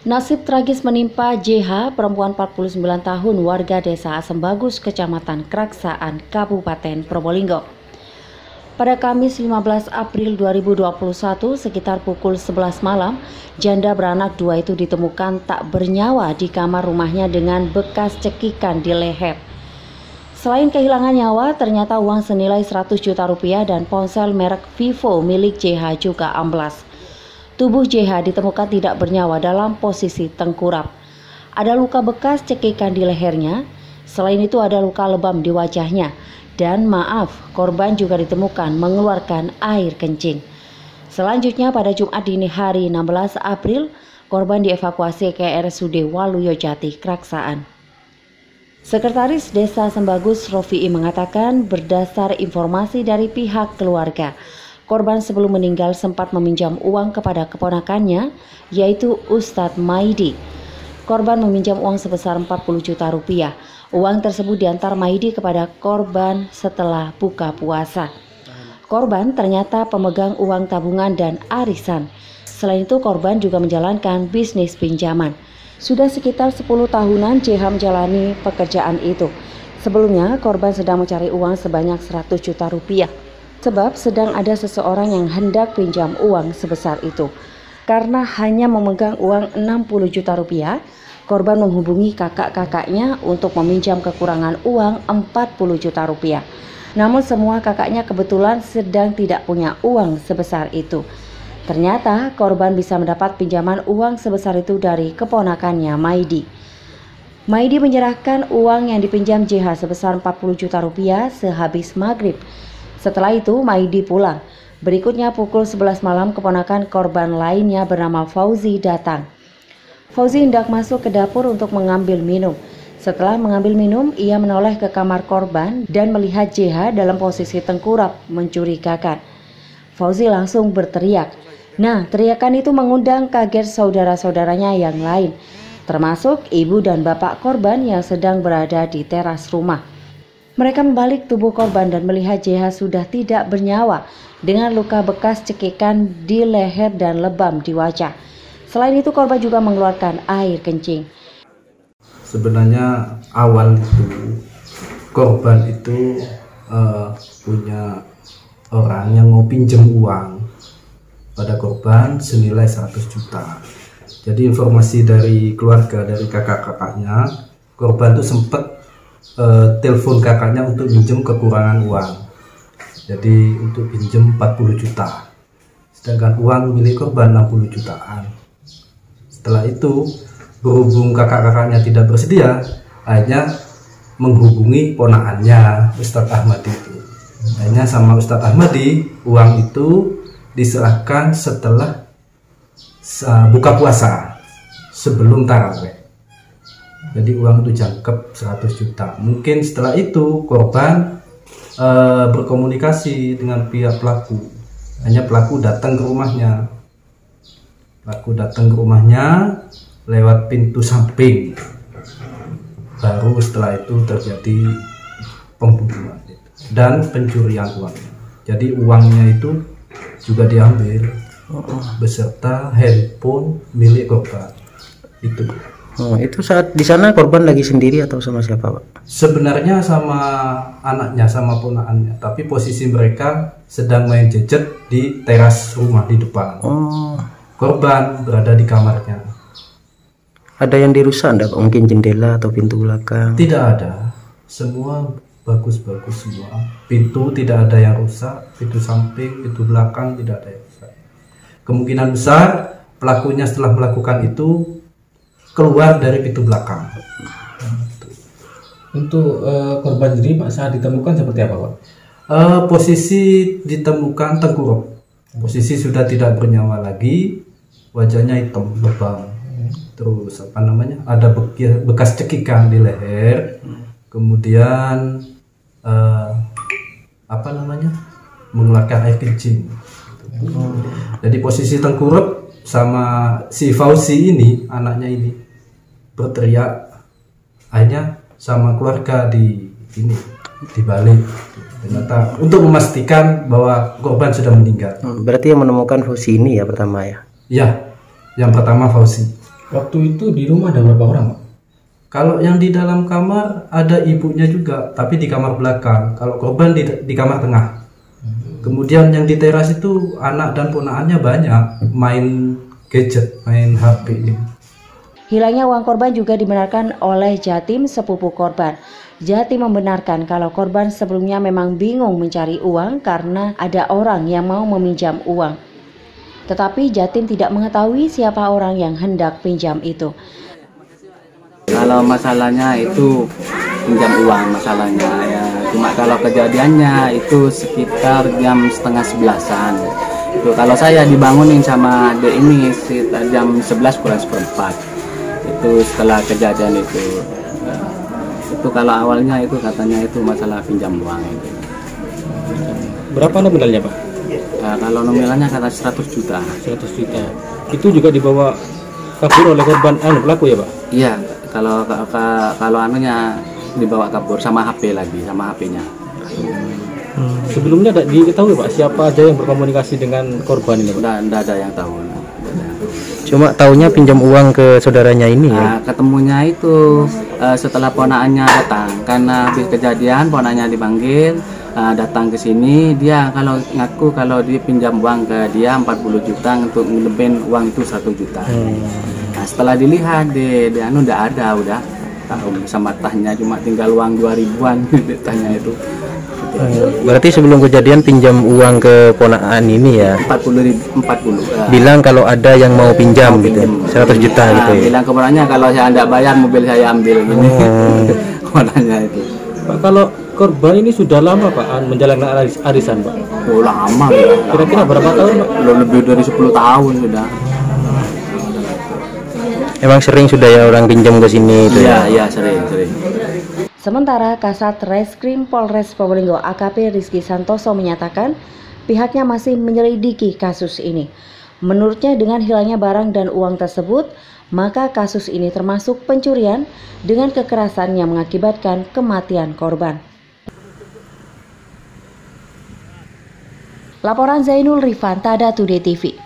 Nasib tragis menimpa JH, perempuan 49 tahun warga desa Asembagus, Kecamatan Kraksaan, Kabupaten Probolinggo. Pada Kamis 15 April 2021 sekitar pukul 11 malam, janda beranak 2 itu ditemukan tak bernyawa di kamar rumahnya dengan bekas cekikan di leher. Selain kehilangan nyawa, ternyata uang senilai 100 juta rupiah dan ponsel merek Vivo milik JH juga amblas. Tubuh JH ditemukan tidak bernyawa dalam posisi tengkurap. Ada luka bekas cekikan di lehernya, selain itu ada luka lebam di wajahnya. Dan maaf, korban juga ditemukan mengeluarkan air kencing. Selanjutnya pada Jumat dini hari 16 April, korban dievakuasi ke RSUD Waluyo Jati, Kraksaan. Sekretaris Desa Sembagus Rofi'i mengatakan berdasar informasi dari pihak keluarga, korban sebelum meninggal sempat meminjam uang kepada keponakannya, yaitu Ustadz Maidi. Korban meminjam uang sebesar 40 juta rupiah. Uang tersebut diantar Maidi kepada korban setelah buka puasa. Korban ternyata pemegang uang tabungan dan arisan. Selain itu korban juga menjalankan bisnis pinjaman. Sudah sekitar 10 tahunan JH menjalani pekerjaan itu. Sebelumnya korban sedang mencari uang sebanyak 100 juta rupiah. Sebab sedang ada seseorang yang hendak pinjam uang sebesar itu. Karena hanya memegang uang 60 juta rupiah, korban menghubungi kakak-kakaknya untuk meminjam kekurangan uang 40 juta rupiah. Namun semua kakaknya kebetulan sedang tidak punya uang sebesar itu. Ternyata korban bisa mendapat pinjaman uang sebesar itu dari keponakannya Maidi. Maidi menyerahkan uang yang dipinjam JH sebesar 40 juta rupiah sehabis maghrib. Setelah itu Maidi pulang. Berikutnya pukul 11 malam keponakan korban lainnya bernama Fauzi datang. Fauzi hendak masuk ke dapur untuk mengambil minum. Setelah mengambil minum, ia menoleh ke kamar korban dan melihat JH dalam posisi tengkurap mencurigakan. Fauzi langsung berteriak. Nah, teriakan itu mengundang kaget saudara-saudaranya yang lain, termasuk ibu dan bapak korban yang sedang berada di teras rumah. Mereka membalik tubuh korban dan melihat JH sudah tidak bernyawa dengan luka bekas cekikan di leher dan lebam di wajah. Selain itu korban juga mengeluarkan air kencing. Sebenarnya awal itu korban itu punya orang yang mau pinjam uang pada korban senilai 100 juta. Jadi informasi dari keluarga, dari kakak-kakaknya, korban itu sempat telepon kakaknya untuk pinjam kekurangan uang. Jadi untuk pinjam 40 juta. Sedangkan uang milik korban 60 jutaan. Setelah itu berhubung kakak-kakaknya tidak bersedia, akhirnya menghubungi ponakannya Ustadz Ahmadi itu. Akhirnya sama Ustadz Ahmadi uang itu diserahkan setelah buka puasa sebelum taraweh. Jadi uang itu jangkep 100 juta. Mungkin setelah itu korban berkomunikasi dengan pihak pelaku. Hanya pelaku datang ke rumahnya. Lewat pintu samping. Baru setelah itu terjadi pembunuhan dan pencurian uang. Jadi uangnya itu juga diambil beserta handphone milik korban. Itu saat di sana korban lagi sendiri atau sama siapa, Pak? Sebenarnya sama anaknya, sama ponakannya. Tapi posisi mereka sedang main gadget di teras rumah di depan. Korban berada di kamarnya. Ada yang dirusak enggak? Mungkin jendela atau pintu belakang? Tidak ada. Semua bagus-bagus semua. Pintu tidak ada yang rusak. Pintu samping, pintu belakang tidak ada yang rusak. Kemungkinan besar pelakunya setelah melakukan itu keluar dari pintu belakang. Untuk korban sendiri saat ditemukan seperti apa, Pak? Posisi ditemukan tengkurap. Posisi sudah tidak bernyawa lagi. Wajahnya hitam, lebam. Terus ada bekas cekikan di leher. Kemudian mengeluarkan air kencing. Jadi posisi tengkurap sama si Fauzi ini, anaknya ini berteriak. Akhirnya sama keluarga dibalik. Ternyata untuk memastikan bahwa korban sudah meninggal. Berarti yang menemukan Fauzi ini ya pertama ya? Ya, yang pertama Fauzi. Waktu itu di rumah ada berapa orang, Pak? Kalau yang di dalam kamar ada ibunya juga, tapi di kamar belakang. Kalau korban di kamar tengah. Kemudian yang di teras itu anak dan ponakannya banyak main gadget, main HP. Hilangnya uang korban juga dibenarkan oleh Jatim, sepupu korban. Jatim membenarkan kalau korban sebelumnya memang bingung mencari uang karena ada orang yang mau meminjam uang. Tetapi Jatim tidak mengetahui siapa orang yang hendak pinjam itu. Kalau masalahnya itu pinjam uang masalahnya ya. Cuma kalau kejadiannya itu sekitar jam setengah 11-an. Itu kalau saya dibangunin sama adik ini sekitar jam 11 kurang seperempat. Itu setelah kejadian itu kalau awalnya itu katanya itu masalah pinjam uang itu. Berapa nominalnya, Pak? Kalau nominalnya kata 100 juta. 100 juta. Itu juga dibawa kabur oleh korban pelaku ya, Pak? Iya, kalau anunya dibawa kabur sama HP lagi, sama HP-nya. Sebelumnya tidak diketahui, Pak, siapa aja yang berkomunikasi dengan korban ini, Pak? Nggak ada yang tahu. Cuma taunya pinjam uang ke saudaranya ini ya? Ketemunya itu setelah ponakannya datang. Karena habis kejadian ponakannya dipanggil, datang ke sini. Dia kalau ngaku kalau dia pinjam uang ke dia 40 juta untuk ngelebin uang itu 1 juta. Nah, setelah dilihat dia udah ada, udah tahu sama tahnya, cuma tinggal uang 2000-an tahnya itu. Berarti sebelum kejadian pinjam uang ke ponakan ini ya? 40. Bilang kalau ada yang mau pinjam gitu, 100 juta gitu ya? Bilang ke ponaknya kalau saya tidak bayar mobil saya ambil gini. Ponaknya itu. Pak, kalau korban ini sudah lama, Pak, menjalankan arisan, Pak? Oh, lama ya. Kira-kira berapa tahun, Pak? Lebih dari 10 tahun sudah. Emang sering sudah ya orang pinjam ke sini itu ya? Iya, sering. Sementara Kasat Reskrim Polres Probolinggo AKP Rizky Santoso menyatakan pihaknya masih menyelidiki kasus ini. Menurutnya dengan hilangnya barang dan uang tersebut, maka kasus ini termasuk pencurian dengan kekerasan yang mengakibatkan kematian korban. Laporan Zainul Rifan, Tada Today TV.